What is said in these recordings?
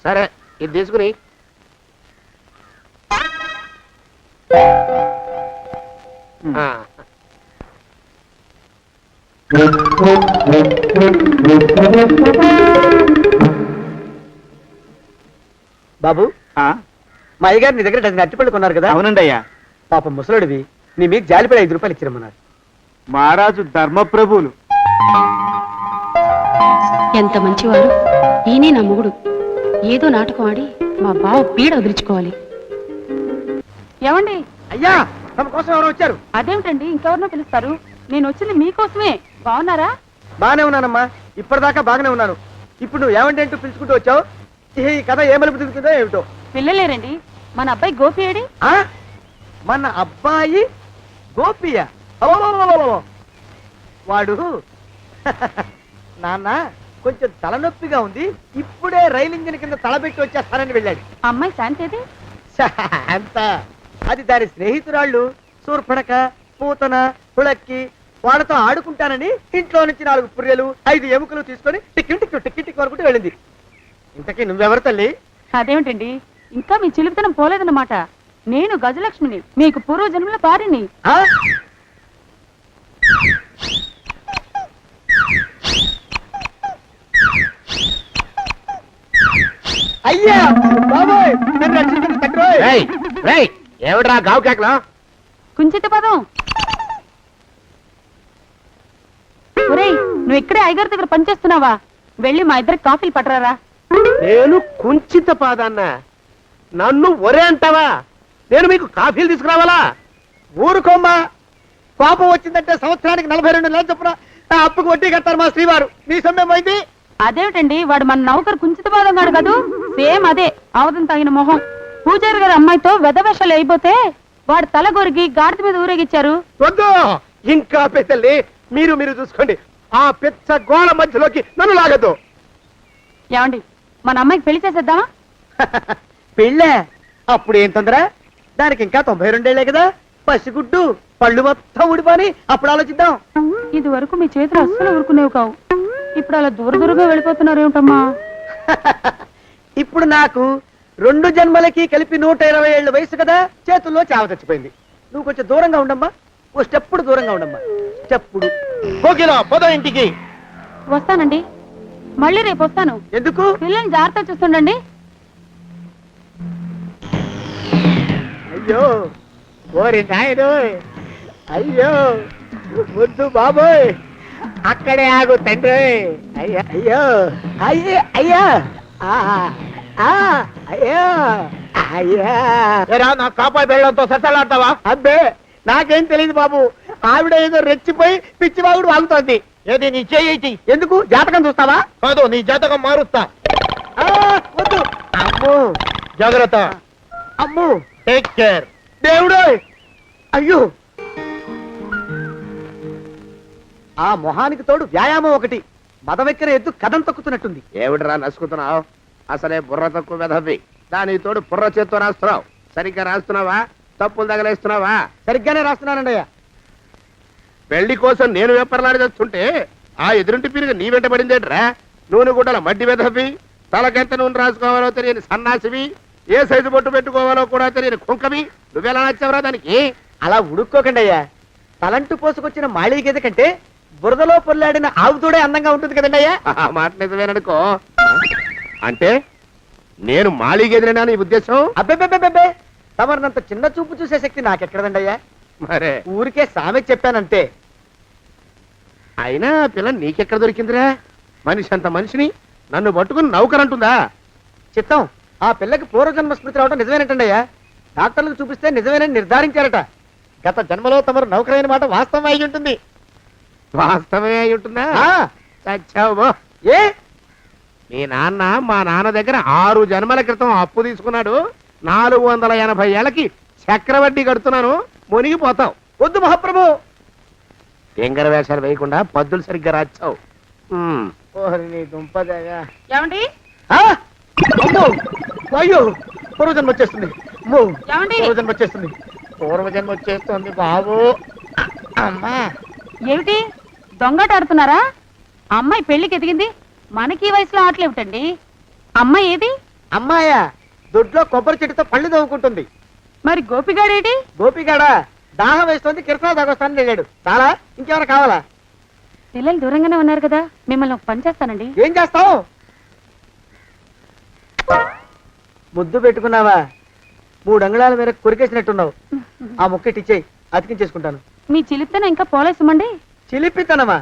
సరే ఇది తీసుకుని బాబు మా అయ్యగారు నీ దగ్గర డజన్ అరటిపళ్ళు కొన్నారు కదా? అవునండి అయ్యా. పాపం ముసలుడివి, నీ మీకు జాలిపడి 5 రూపాయలు ఇచ్చిరమ్మన్నారు. మహారాజు ధర్మప్రభువులు. ఎంత మంచివారు. ఈయనే నా మొగుడు. ఏదో నాటకం ఆడి మా బావ పీడ వదిలించుకోవాలి. ఏమండి? అయ్యా, తమ కోసం ఎవరు వచ్చారు? అదేమిటండి, ఇంకెవరినో పిలుస్తారు? నేను వచ్చింది మీకోసమే. బాగున్నారా? బాగానే ఉన్నానమ్మా, ఇప్పటిదాకా బాగానే ఉన్నాను. ఇప్పుడు నువ్వు ఏమంటే అంటూ పిలుచుకుంటూ వచ్చావు. ఈ కథ ఏ మలుపు తిరుగుతుందో ఏమిటో. పిల్లలేరండి. మన అబ్బాయి గోపి ఏడి? మన అబ్బాయి గోపియా? వాడు నాన్న కొంచెం తలనొప్పిగా ఉంది, ఇప్పుడే రైలు ఇంజిన్ కింద తలబెట్టి వచ్చేస్తానని వెళ్ళాడు. అమ్మాయి శాంతేది? అంత అది దాని స్నేహితురాళ్ళు సూర్పణక, పూతన, పుళక్కి వాళ్ళతో ఆడుకుంటానని ఇంట్లో నుంచి 4 పుర్రెలు 5 ఎముకలు తీసుకొని టిక్కి టిక్కి టిక్కి టిక్కి వరకు వెళ్ళింది. ఇంతకీ నువ్వెవరు తల్లి? అదేమిటండి, ఇంకా మీ చిలుపుతనం పోలేదన్నమాట. నేను గజలక్ష్మిని, మీకు పూర్వజన్మల భార్యని. అయ్యా బాబోయ్, ఏమిట్రా గావు కేకలో? కుంచిత పదం. ఒరేయ్, నువ్వు ఇక్కడే అయ్యగారి దగ్గర పనిచేస్తున్నావా? వెళ్ళి మా ఇద్దరికి కాఫీలు పట్టరారా. నేను కుంచిత పాదాన్న, నన్ను ఒరే అంటావా? నేను మీకు కాఫీలు తీసుకురావాలా? ఊరుకోమ్మా, కోపం వచ్చిందంటే సంవత్సరానికి 42 నెలలు చొప్పున అప్పుకు వడ్డీ కట్టారు మా శ్రీవారు. నీ సొమ్మేం పోయింది? అదేమిటండి, వాడు మన నౌకరు కుంచిత పాదం గాడు కదూ. సేమ్ అదే, అవధం తగిన మొహం. పూజారి గారి అమ్మాయితో వెధవేషాలు అయిపోతే వాడు తల గొరిగి గాడిద మీద ఊరేగిచ్చారు. వద్దు, ఇంకా పెద్దల్ని మీరు చూసుకోండి. ఆ పెద్ద గోళ మధ్యలోకి నన్ను లాగద్దు. ఏమండి, మన అమ్మాయికి పెళ్లి చేసేద్దామా? పెళ్ళే? అప్పుడు ఏం తొందర? దానికి ఇంకా 92 కదా. పసిగుడ్డు పళ్ళు మొత్తం ఊడిపోని అప్పుడు ఆలోచిద్దాం. ఇది వరకు మీ చేతులు అస్సలు ఊరుకునేవి కావు. ఇప్పుడు అలా దూరంగా వెళ్ళిపోతున్నారు ఏమిటమ్మా? ఇప్పుడు నాకు 2 జన్మలకి కలిపి 120 ఏళ్ళ వయసు కదా, చేతుల్లో చావ చచ్చిపోయింది. నువ్వు కొంచెం దూరంగా ఉండమ్మా, ఓ స్టెప్పుడు దూరంగా ఉండమ్మా. స్టెప్పుడు పోదా ఇంటికి. వస్తానండి, మళ్ళీ రేపు వస్తాను. ఎందుకు? పిల్లల్ని జాగ్రత్త చూస్తుండండి. అయ్యో ఓరి నాయుడు, అయ్యో వద్దు బాబోయ్, అక్కడే ఆగు తండ్రి. అయ్యా అయ్యో అయ్యో అయ్యా అయ్యో అయ్యా. నా కాపాయి బెళ్ళంతో సత్తలాడతావా? అబ్బే, నాకేం తెలియదు బాబు. ఆవిడ ఏదో రెచ్చిపోయి పిచ్చివాగుడు వాగుతోంది. ఏది నీ చేయి? ఎందుకు? జాతకం చూస్తావా? కాదు, నీ జాతకం మారుస్తా. వద్దు. అమ్మో, జాగ్రత్త. అమ్మో, టేక్ కేర్. దేవుడు. అయ్యో, ఆ మొహానికి తోడు వ్యాయామం ఒకటి. మదవెక్కిన ఎద్దు కథం తొక్కుతున్నట్టుంది. ఏమిటిరా నసుకుతున్నావు? అసలే బుర్ర తక్కువ వెధవి. దాని తోడు బుర్ర చేత్తో రాస్తున్నావు. సరిగ్గా రాస్తున్నావా? తప్పులు తగలేస్తున్నావా? సరిగ్గానే రాస్తున్నానండి అయ్యా. పెళ్లి కోసం నేను వెప్పర్లాడి తెస్తుంటే ఆ ఎదురింటి పీరుగా నీ వెంట పడిందేట్రా? నూనె గుడ్డల మడ్డి వెధవి, తలకెంత నూనె రాసుకోవాలో తెలియని సన్నాసివి, ఏ సైజు బొట్టు పెట్టుకోవాలో కూడా తెలియని కుంకవి. నువ్వెలా నచ్చావురా దానికి? అలా ఉడుక్కోకండి అయ్యా. తలంటు పోసుకొచ్చిన మాళీ గేదె కంటే బురదలో పొల్లాడిన ఆవుతోడే అందంగా ఉంటుంది కదండి అయ్యా. ఆ మాట నిజమేననుకో. అంటే నేను మాళీగెదిరినా నీ ఉద్దేశం? అబ్బెబ్బెబ్బెబ్బే, తమరినంత చిన్న చూపు చూసే శక్తి నాకెక్కడదండి అయ్యా. మరే ఊరికే సామె చెప్పానంతే. అయినా పిల్ల నీకెక్కడ దొరికిందిరా? మనిషి అంత మనిషిని నన్ను పట్టుకుని నౌకరంటుందా? చిత్తం, ఆ పిల్లకి పూర్వజన్మ స్మృతి రావడం నిజమేనటండి అయ్యా. డాక్టర్లకు చూపిస్తే నిజమేనని నిర్ధారించారట. గత జన్మలో తమరు నౌకరైన మాట వాస్తవం అయి ఉంటుంది. వాస్తవమే అయి ఉంటుందా? చచ్చావు. ఏ? మీ నాన్న మా నాన్న దగ్గర 6 జన్మల క్రితం అప్పు తీసుకున్నాడు. 480 ఏళ్ళకి చక్రవడ్డీ కడుతున్నాను. మునిగిపోతావు. వద్దు మహాప్రభు. ఎంగర వేషాలు వేయకుండా పద్దులు సరిగ్గా రాచావు. ఏమండి? అయ్యో, పూర్వజన్మ వచ్చేస్తుంది. ఏమండి? పూర్వజన్మ వచ్చేస్తుంది బాబు. అమ్మా, ఏమిటి దొంగట ఆడుతున్నారా? అమ్మాయి పెళ్లికి ఎదిగింది, మనకి ఈ వయసులో ఆటలేమిటండి? అమ్మాయి ఏది? అమ్మాయా దొడ్లో కొబ్బరి చెట్టుతో పళ్ళు తవ్వుకుంటుంది. మరి గోపిగాడేటి? గోపిగాడ దాహం వేస్తుంది, కిరసా తాగొస్తానని వెళ్ళాడు. చాలా ఇంకేమైనా కావాలా? పిల్లలు దూరంగానే ఉన్నారు కదా, మిమ్మల్ని ఒక పని చేస్తానండి. ఏం చేస్తావు? ముద్దు పెట్టుకున్నావా? 3 అంగుళాల మేర కొరికేసినట్టున్నావు. ఆ ముక్కటిచ్చేయి, అతికించేసుకుంటాను. మీ చిలిపితేనే ఇంకా పోలేసమండి. చిలిపితనమా?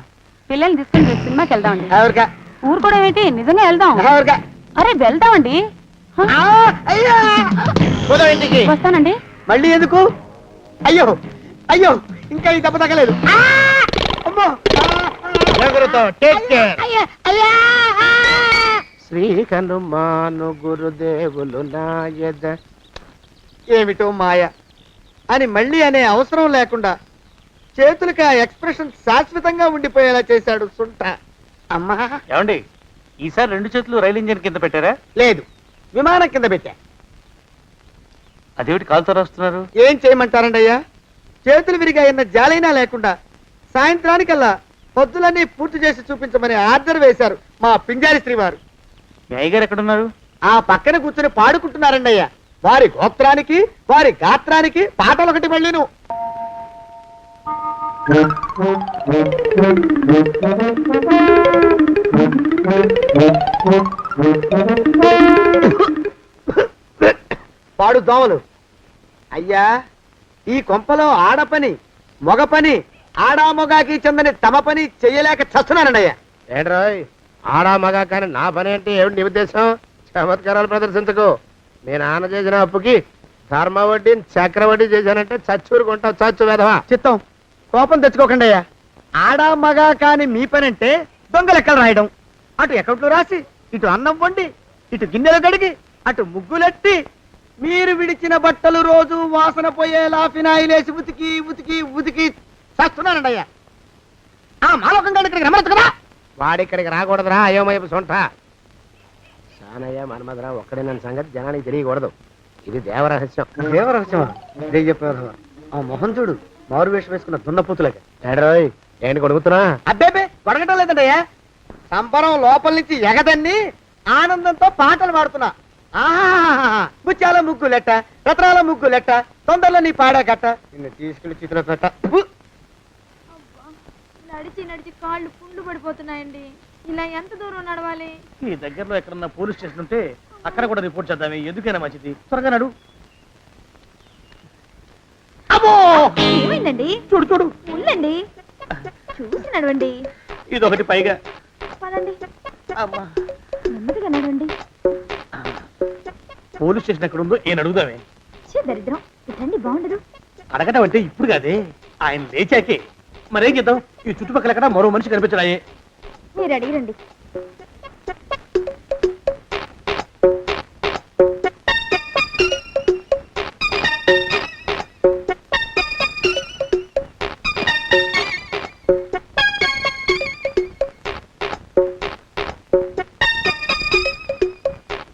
పిల్లల్ని తీసుకుని రేపు సినిమాకి వెళ్దామండి. ఎవరికా? ఊరు కూడా ఏంటి, నిజంగా వెళ్దాం. ఎవరికా? అరే వెళ్దామండి. హ? అయ్యా ఇంటికి వస్తానండి. మళ్ళీ ఎందుకు? అయ్యో అయ్యో, ఇంకా ఈ దెబ్బ తగ్గలేదు. అమ్మో! శ్రీకనుమాను గురుదేవులు నాయద. ఏమిటో మాయ అని మళ్ళీ అనే అవసరం లేకుండా చేతులకి ఆ ఎక్స్ప్రెషన్ శాశ్వతంగా ఉండిపోయేలా చేశాడు సుంట. అమ్మా ఏమండి, ఈసారి 2 చేతులు రైలు ఇంజిన్ కింద పెట్టారా? లేదు, విమానం కింద పెట్టా. అదేమిటి కాలుతో రాస్తున్నారు? ఏం చేయమంటారండి అయ్యా? చేతులు విరిగాయన్న జాలైనా లేకుండా సాయంత్రానికల్లా పొద్దులన్నీ పూర్తి చేసి చూపించమని ఆర్డర్ వేశారు మా పింజారి శ్రీ వారు. మీ అయ్యగారు ఎక్కడున్నారు? ఆ పక్కన కూర్చొని పాడుకుంటున్నారండి అయ్యా. వారి గోత్రానికి వారి గాత్రానికి పాటలు ఒకటి మళ్ళీను. పాడు దోమలు. అయ్యా, ఈ కొంపలో ఆడపని మొగ పని ఆడా మొగాకి చెందని తమ పని చెయ్యలేక చస్తున్నానండి అయ్యా. ఏంట్రోయ్, ఆడా మగా కానీ నా పని అంటే ఏమిటి నీ ఉద్దేశం? చమత్కారాలు ప్రదర్శించకు. మీ నాన్న చేసిన అప్పుకి ధర్మ వడ్డీని చక్రవడ్డీ చేశానంటే చచ్చూరుకుంటావు, చచ్చు వేధవా. చిత్తం, కోపం తెచ్చుకోకండి అయ్యా. ఆడా మగా కాని మీ పని అంటే దొంగ లెక్కలు రాయడం. అటు అకౌంట్లో రాసి, ఇటు అన్నం వండి, ఇటు గిన్నెలు కడిగి, అటు ముగ్గులెట్టి, మీరు విడిచిన బట్టలు రోజు వాసన పోయేలా ఫినాయిలేసి ఉతికి ఉతికి ఉతికి చేస్తున్నానండి అయ్యా. ఆ మాలోకం గారు ఇక్కడికి రమ్మచ్చు కదా. వాడిక్కడికి రాకూడదురా అయోమయపు సొంట. సానయ్య మన్మధరా ఒక్కడే నన్ను సంగతి జనానికి తెలియకూడదు. ఇది దేవరహస్యం. దేవరహస్యమా? చెప్పారు. ఆ మొహం చూడు, మారు వేషం వేసుకున్న దున్నపోతులకి. ఏడ్రోయ్, ఏంటి కొడుకుతున్నా? అబ్బేబే కొడగటం లేదండయ్యా. సంబరం లోపల నుంచి ఎగదన్ని ఆనందంతో పాటలు పాడుతున్నా. ఆహా, ముత్యాల ముగ్గులెట్ట, రత్నాల ముగ్గులెట్ట, తొందరలో నీ పాడా కట్ట, నిన్ను తీసుకెళ్లి చిత్ర పెట్ట. నడిచి నడిచి కాళ్ళు పుండ్లు పడిపోతున్నాయండి. ఇలా ఎంత దూరం నడవాలి? ఈ దగ్గరలో ఎక్కడన్నా పోలీస్ స్టేషన్ ఉంటే అక్కడ కూడా రిపోర్ట్ చేద్దామే, ఎందుకైనా మంచిది. త్వరగా నడు. అమ్మో! ఏమైందండి? చూడు చూడు, ఉండండి, చూసి నడవండి. ఇదొకటి పైగా. పదండి, అమ్మా, నెమ్మదిగా నడవండి. పోలీస్ స్టేషన్ ఎక్కడ ఉందో ఏం అడుగుదామే. ఛీ, దరిద్రం, ఇటండి బాగుండదు. అడగటం అంటే ఇప్పుడు కాదే, ఆయన లేచాకే. మరేం చేద్దాం, ఈ చుట్టుపక్కల ఎక్కడ మరో మనిషి కనిపించడాయే. మీరు అడిగిరండి.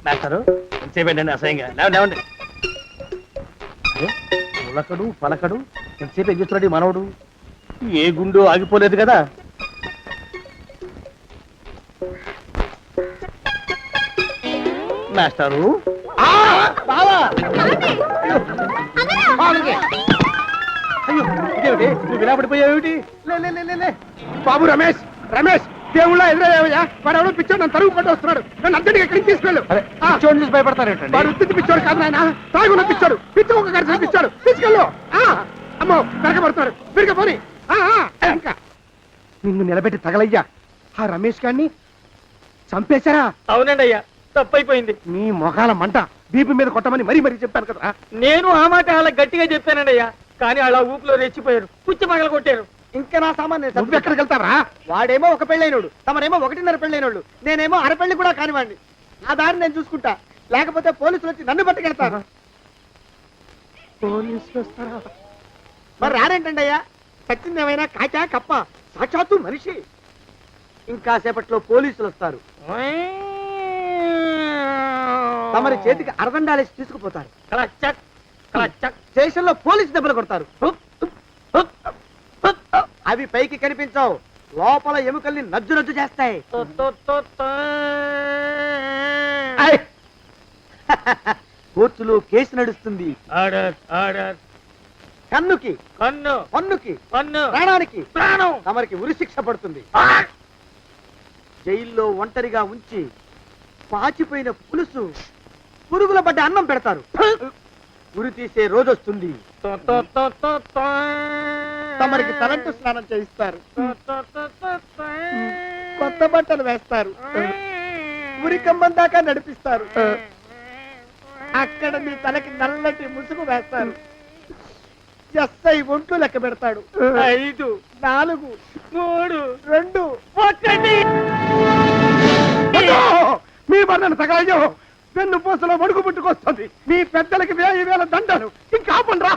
మాస్టారు ఎంతసేపేంటండి అసహ్యంగా? లేవండి లేవండి. అరే, పులకడు పలకడు ఎంతసేపు ఏం చేస్తున్నాడు ఈ మనవడు? ఏ గుండు ఆగిపోలేదు కదా. మాస్టారు, అయ్యో ఇదేమిటి, నువ్వు ఇలా పడిపోయావేమిటి? లే లే, లే, లే, లే. బాబు రమేష్, రమేష్ దేవుళ్ళ ఎదురయ్యా. వాడు ఎవడో పిచ్చోడు నన్ను తరుగు కొట్టి వస్తున్నాడు. నన్ను అంతటికి ఎక్కడికి తీసుకెళ్ళు. అరే, పిచ్చోడిని చూసి భయపడతారేంటండి? వాడు ఉత్తి పిచ్చోడు కాదు నాయన, తాగున్న పిచ్చోడు. పిచ్చి ఒక గడిచిన పిచ్చోడు. తీసుకెళ్ళు. అమ్మో, వెనకబడుతున్నాడు. విరిగా పోని. ఇంకా నిన్ను నిలబెట్టి తగలయ్యా. ఆ రమేష్ గారిని చంపేశారా? అవునండి అయ్యా, తప్పైపోయింది. మీ మొఖాల మంట బీపీ మీద కొట్టమని మరీ మరీ చెప్పాను కదా. నేను ఆ మాట అలా గట్టిగా చెప్పానండి అయ్యా, కానీ అలా ఊపిలో రెచ్చిపోయారు, పుచ్చి పగల కొట్టారు. ఇంకా నా సామాన్ నువ్వు ఎక్కడికి వెళ్తావా? వాడేమో ఒక పెళ్ళైనోడు, తమరేమో 1.5 పెళ్ళైనోళ్ళు, నేనేమో అరపెళ్ళి కూడా కానివ్వండి. నా దారి నేను చూసుకుంటా, లేకపోతే పోలీసులు వచ్చి నన్ను పట్టుకెళ్తారు. పోలీసులు వస్తారా? మరి రారేంటండి అయ్యా, సచ్చింది ఏమైనా కాచా కప్ప, సాక్షాత్తు మనిషి. ఇంకా సేపట్లో పోలీసులు వస్తారు, తమరి చేతికి అరదండాలేసి తీసుకుపోతారు. స్టేషన్ లో పోలీసు దెబ్బలు కొడతారు. అవి పైకి కనిపించవు, లోపల ఎముకల్ని నజ్జు నజ్జు చేస్తాయి. కోర్టులో కేసు నడుస్తుంది. Order order. కన్నుకి కన్ను పన్నుకి కన్ను ప్రాణానికి ప్రాణం. తమరికి ఉరి శిక్ష పడుతుంది. జైల్లో ఒంటరిగా ఉంచి పాచిపోయిన పులుసు పురుగుల పడ్డ అన్నం పెడతారు. ఉరి తీసే రోజు వస్తుంది. తమరికి తలంటు స్నానం చేయిస్తారు. కొత్త బట్టలు వేస్తారు. ఉరి కంబం దాకా నడిపిస్తారు. అక్కడ మీ తలకి నల్లటి ముసుగు వేస్తారు. ఎస్ఐ ఒంట్లు లెక్క పెడతాడు. 5 4 3 2 1. మీ బంధన సగాయో వెన్ను పూసలో మడుగు పుట్టుకొస్తుంది. మీ పెద్దలకి 1000 దండలు. ఇంకా ఆపండ్రా.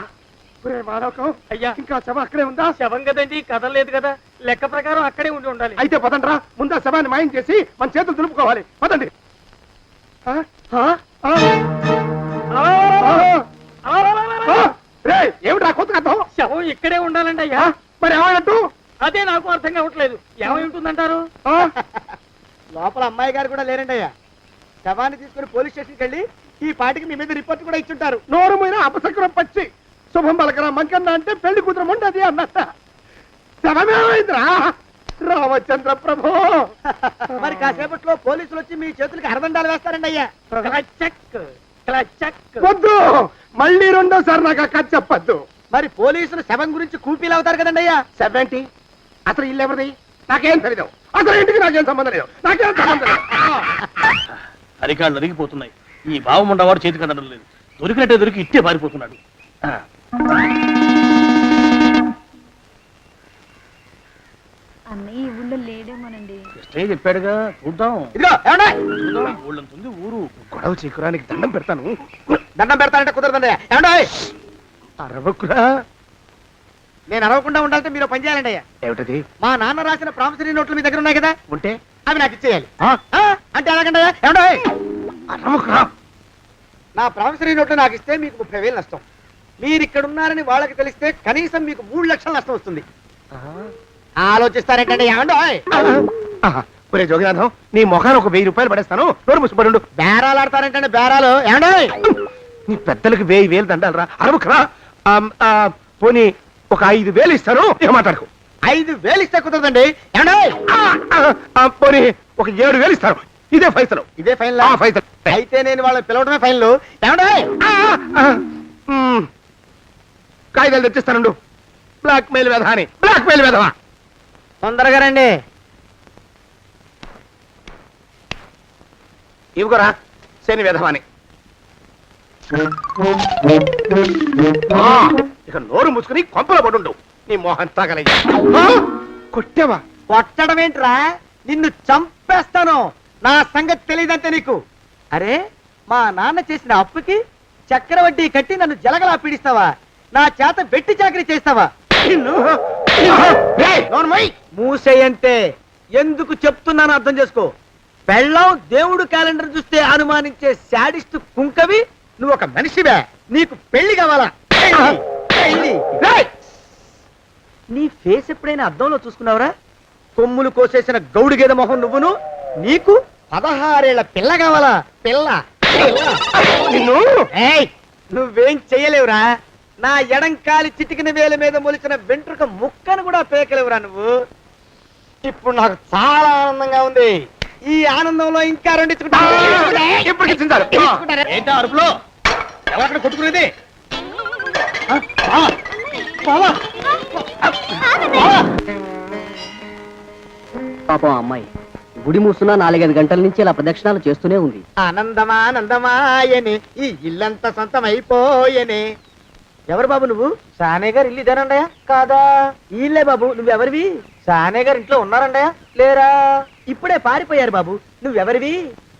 మానవకం అయ్యా. ఇంకా శవం అక్కడే ఉందా? శవం కదండి, కదలేదు కదా. లెక్క ప్రకారం అక్కడే ఉండి ఉండాలి. అయితే పదండ్రా. ముందా శవాన్ని మాయం చేసి మన చేతులు దులుపుకోవాలి. పదండి. ఏమిటా కొత్త కథ? శవం ఇక్కడే ఉండాలండి అయ్యా. మరి ఏమన్నట్టు? అదే నాకు అర్థం కావట్లేదు. ఏమై ఉంటుందంటారు? లోపల అమ్మాయి గారు కూడా లేరండి అయ్యా. శవాన్ని తీసుకుని పోలీస్ స్టేషన్కి వెళ్ళి ఈ పాటికి మీ మీద రిపోర్ట్ కూడా ఇచ్చుంటారు. నోరు మీద అపశకురం పచ్చి శుభం పలకరా మంకన్న అంటే పెళ్లి కూతురు ఉండదు అన్నట్ట. శవమేమైందిరా రామచంద్ర ప్రభు. మరి కాసేపట్లో పోలీసులు వచ్చి మీ చేతులకి అరదండాలు వేస్తారండి అయ్యా. వద్దు, మళ్ళీ రెండోసారి నాకు ఆ కథ చెప్పద్దు. మరి పోలీసులు శవం గురించి కూపీలు అవుతారు కదండి అయ్యా. 70 అసలు ఇల్లు ఎవరిది? నాకేం తెలియదు. అసలు ఇంటికి నాకేం సంబంధం లేదు. నాకేం సంబంధం లేదు. అరికాళ్ళు అరిగిపోతున్నాయి. ఈ భావం ఉండవాడు చేతికి అందడం లేదు. దొరికినట్టే దొరికి ఇట్టే పారిపోతున్నాడు. అన్నయ్య ఈ ఊళ్ళో లేడేమోనండి. కృష్ణయ్య చెప్పాడుగా, చూద్దాం. ఇదిగో ఏమండి? చూద్దాం, ఊళ్ళంతుంది ఊరు. గొడవ చీకురానికి దండం పెడతాను. దండం పెడతానంటే కుదరదండి. ఏమండి? అరవకురా. నేను అరవకుండా ఉండాలంటే మీరు పని చేయాలండి అయ్యా. ఏమిటది? మా నాన్న రాసిన ప్రామిసరీ నోట్లు మీ దగ్గర ఉన్నాయి కదా, ఉంటే అవి నాకు ఇచ్చేయాలి. అంటే ఎలాగండి అయ్యా? ఏమండి? అరవకురా. నా ప్రామిసరీ నోట్లు నాకు ఇస్తే మీకు 30,000 నష్టం. మీరు ఇక్కడ ఉన్నారని వాళ్ళకి తెలిస్తే కనీసం మీకు 3 లక్షల నష్టం వస్తుంది. ఆలోచిస్తారేంటండి? ఏమండి? ఒరే జోగినాథం, నీ మొఖాన్ని ఒక 1000 రూపాయలు పడేస్తాను. నోరు ముసుపడు. బేరాలు ఆడతారేంటండి? బేరాలు ఏమండి? నీ పెద్దలకు 1000 దండాలరా. అరవకురా. పోనీ ఒక 5,000 ఇస్తాను. ఏం మాట్లాడుకో. 5,000 ఇస్తే కుదరదండి. ఏమండి? పోనీ ఒక 7,000 ఇస్తాను. ఇదే ఫైసలు. ఇదే ఫైన్ ఫైసలు. అయితే నేను వాళ్ళని పిలవడమే ఫైన్లు. ఏమండి? కాగితాలు తెచ్చిస్తాను. బ్లాక్ మెయిల్ వెధవా అని. బ్లాక్ మెయిల్ వెధవా. తొందరగా రండి. ఇవిగోరా శని వెధవాని. ఇక నోరు మూసుకుని కొంపలో పడుండు. నీ మోహన్ తాగలయ్యా. కొట్టావా? కొట్టడం ఏంట్రా? నిన్ను చంపేస్తాను. నా సంగతి తెలియదంటే నీకు. అరే, మా నాన్న చేసిన అప్పుకి చక్రవడ్డీ కట్టి నన్ను జలగలా పీడిస్తావా? నా చేత వెట్టి చాకరీ చేస్తావా? మూసేయంటే ఎందుకు చెప్తున్నాను అర్థం చేసుకో. పెళ్ళం దేవుడు క్యాలెండర్ చూస్తే అనుమానించే శాడిస్ట్ కుంకవి నువ్వు ఒక మనిషివే. నీకు పెళ్లి కావాలా? పెళ్లి. నీ ఫేస్ ఎప్పుడైనా అద్దంలో చూసుకున్నావురా? కొమ్ములు కోసేసిన గౌడు గేదె మొహం నువ్వును. నీకు 16 ఏళ్ల పిల్ల కావాలా? పిల్ల. నువ్వేం చెయ్యలేవురా. నా ఎడంకాలి చిటికిన వేల మీద మొలిచిన వెంట్రుక ముక్కను కూడా పేకలేవురా నువ్వు. ఇప్పుడు నాకు చాలా ఆనందంగా ఉంది. ఈ ఆనందంలో ఇంకా రెండించుకుంటా. ఏంటా అరుపులో? ఎవరక్కడ కొట్టుకునేది? పాపం అమ్మాయి గుడి మూసున్న 4-5 గంటల నుంచి ఇలా ప్రదక్షిణాలు చేస్తూనే ఉంది. ఆనందమానందమాయనే ఈ ఇల్లంతా సొంతమైపోయనే. ఎవరు బాబు నువ్వు? సానే గారు ఇల్లు ఇదేనండయా? కాదా? ఇల్లే బాబు. నువ్వెవరివి? సానే గారు ఇంట్లో ఉన్నారండయా? లేరా? ఇప్పుడే పారిపోయారు బాబు. నువ్వెవరివి?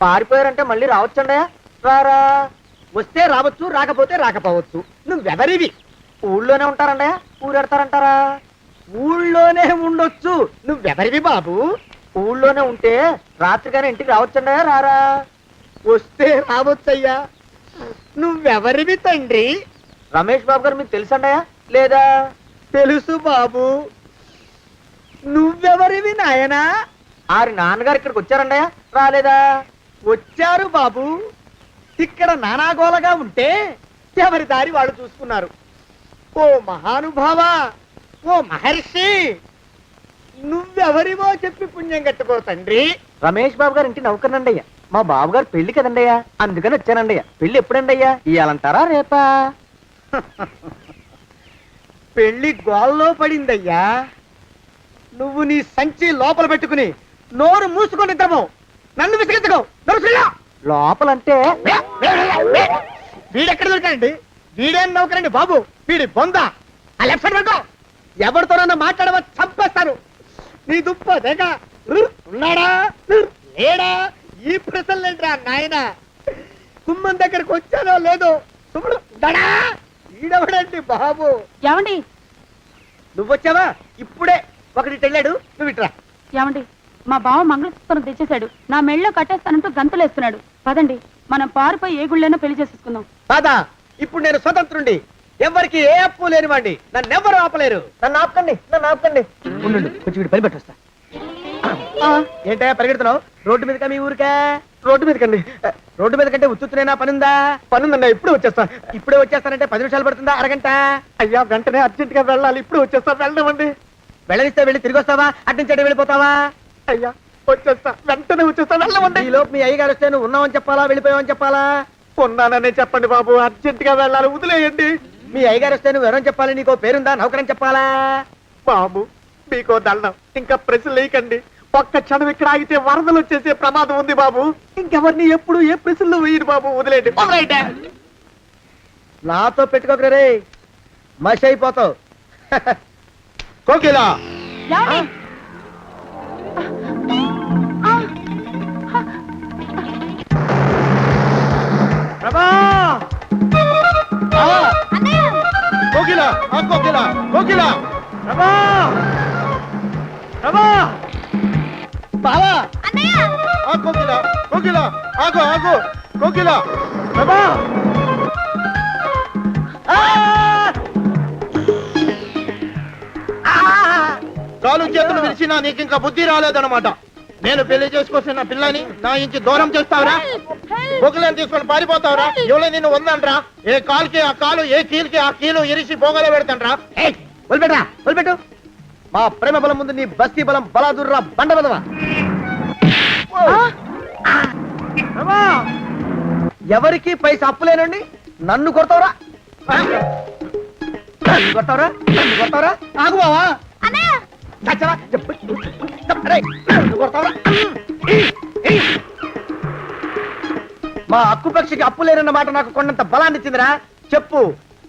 పారిపోయారంటే మళ్ళీ రావచ్చండయా? రారా. వస్తే రావచ్చు, రాకపోతే రాకపోవచ్చు. నువ్వెవరివి? ఊళ్ళోనే ఉంటారండయా? ఊరెడతారంటారా? ఊళ్ళోనే ఉండొచ్చు. నువ్వెవరివి బాబు? ఊళ్ళోనే ఉంటే రాత్రిగానే ఇంటికి రావచ్చండయా? రారా. వస్తే రావచ్చయ్యా. నువ్వెవరివి తండ్రి? రమేష్ బాబు గారు మీకు తెలుసండయా? లేదా? తెలుసు బాబు. నువ్వెవరివి నాయనా? ఆరి నాన్నగారు ఇక్కడికి వచ్చారండయా? రాలేదా? వచ్చారు బాబు. ఇక్కడ నానాగోలగా ఉంటే ఎవరి దారి వాళ్ళు చూసుకున్నారు. ఓ మహానుభావ, ఓ మహర్షి, నువ్వెవరివో చెప్పి పుణ్యం కట్టుకో తండ్రి. రమేష్ బాబు గారు ఇంటి నౌకర్నండయ్యా. మా బాబు గారు పెళ్లి కదండయ్యా, అందుకని వచ్చానండయ్యా. పెళ్లి ఎప్పుడండయ్యా? ఇయ్యాలంటారా రేపా? పెళ్లి గోల్లో పడిందయ్యా. నువ్వు నీ సంచి లోపల పెట్టుకుని నోరు మూసుకొని నిద్రపో. నన్ను విసిగించుకో. లోపలంటే వీడెక్కడ దొరికాడండి? వీడేం నౌకరండి బాబు, వీడి బొంద. ఆ లెఫ్ట్ సైడ్ పెట్టుకో. ఎవరితోనన్నా మాట్లాడవా చంపేస్తాను. నీ దుప్ప దేగ ఉన్నాడా లేడా? ఈ ప్రశ్నలేంట్రా నాయన. కుమ్మం దగ్గరకు వచ్చానో లేదో సుమ్ముడు దడా. ఈడవడండి బాబు. ఏమండి నువ్వు వచ్చావా? ఇప్పుడే ఒకటి వెళ్ళాడు, నువ్వు ఇట్రా. ఏమండి మా బావ మంగళసూత్రం తెచ్చేశాడు. నా మెళ్ళో కట్టేస్తానంటూ గంతులేస్తున్నాడు. పదండి మనం పారిపోయి ఏ గుళ్ళైనా పెళ్లి చేసేసుకుందాం. కాదా? ఇప్పుడు నేను స్వతంత్రుండి, ఎవరికి ఏ అప్పు లేనివ్వండి. నన్ను ఎవరు ఆపలేరు. నన్ను ఆపకండి, నన్ను ఆపకండి. ఉండు, కొంచెం వీడు పని పెట్టొస్తా. ఏంటా పరిగెడుతున్నావు? రోడ్డు మీదకా మీ ఊరికా? రోడ్డు మీదకండి. రోడ్డు మీద కంటే ఉత్తునేనా? పనుందా? పనుందండి, ఇప్పుడే వచ్చేస్తా. ఇప్పుడే వచ్చేస్తానంటే 10 నిమిషాలు పడుతుందా? అరగంట? అయ్యా వెంటనే అర్జెంట్ గా వెళ్ళాలి. ఇప్పుడు వచ్చేస్తా. వెళ్ళమండి. వెళ్ళనిస్తే వెళ్ళి తిరిగి వస్తావా? అట్నుంచి వెళ్ళిపోతావా? అయ్యా వచ్చేస్తా, వెంటనే వచ్చేస్తా. వెళ్ళమండి. ఈ లోపు మీ అయ్యగారు వస్తే నువ్వు ఉన్నావని చెప్పాలా, వెళ్ళిపోయావని చెప్పాలా? ఉన్నాననే చెప్పండి బాబు, అర్జెంట్ గా వెళ్ళాలి, వదిలేయండి. మీ అయ్యగారు వస్తే నువ్వు ఎవరని చెప్పాలి? నీకో పేరుందా? నౌకరని చెప్పాలా? బాబు మీకో దండం, ఇంకా ప్రశ్నలు వేయకండి. ఒక్క క్షణం ఇక్కడ ఆగితే వరదలు వచ్చేసే ప్రమాదం ఉంది బాబు. ఇంకెవరిని ఎప్పుడు ఏ ప్రశ్నలు వేయరు బాబు, వదిలేయండి. నాతో పెట్టుకోకరే రే, మషి అయిపోతావు. కోకిలా ఏమండి? ప్రభా! కోకిలా కోకిలా కోకిలా ప్రభా! ప్రభా! బావా! కోకిలా కోకిలా ఆగు ఆగు కోకిలా. ప్రభా! కాలు చేతులు విరిచినా నీకు ఇంకా బుద్ధి రాలేదన్నమాట. నేను పెళ్లి చేసుకొస్తున్న పిల్లని నా ఇంటి దూరం చేస్తావురా? బొగ్గులను తీసుకొని పారిపోతావురా? ఎవరో నిన్ను ఉందంట్రా? ఏ కాలుకి ఆ కాలు, ఏ కీలుకి ఆ కీలు ఇరిసి బొగలో పెడతాంట్రా? వదిలిపెట్టరా, వదిలిపెట్టు. మా ప్రేమ బలం ముందు నీ బస్తీ బలం బలాదుర్రా బండ బలవా. ఎవరికి పైసా అప్పులేనండి నన్ను కొడతావురా? నన్ను కొడతావురా? నన్ను కొడతావురా? ఆగు బావా. చచ్చవా? అరే, నన్ను కొడతావురా? మా అక్కు పక్షికి అప్పు లేనన్న మాట నాకు కొన్నంత బలాన్ని ఇచ్చిందిరా. చెప్పు,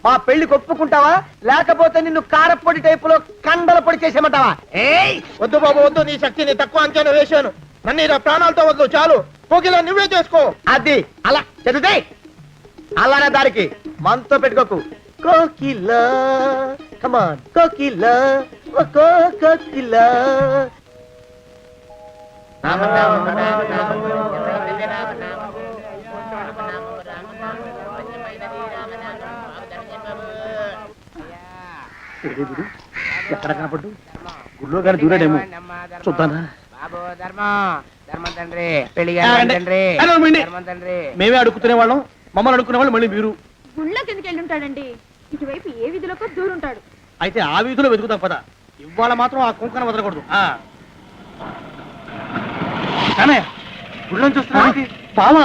మా పెళ్లికి ఒప్పుకుంటావా, లేకపోతే నిన్ను కారపొడి టైపులో కండల పొడి చేసేమంటావా? వద్దు బాబు వద్దు, నీ శక్తిని తక్కువ అంచనా వేశాను. నన్ను ఇలా ప్రాణాలతో వద్దు, చాలు. కోకిలా నువ్వే చేసుకో. అది అలా చదివితే అలానే దారికి మనతో పెట్టుకోకు. కోకిలా కమాన్ కోకిలా, ఓ కోకిలా. ఎక్కడ కనపడ్డు? గుళ్ళో కానీ దూరాడేమో, చూద్దానా? మేమే అడుక్కునే వాళ్ళం, మమ్మల్ని అడుక్కునే వాళ్ళు మళ్ళీ మీరు. గుళ్ళో కిందకి వెళ్ళి ఉంటాడండి. ఇటువైపు ఏ విధిలోకి దూరుంటాడు. అయితే ఆ వీధిలో వెతుకుతాం పద. ఇవాళ మాత్రం ఆ కుంకన వదలకూడదు. గుళ్ళని చూస్తున్నా బావా.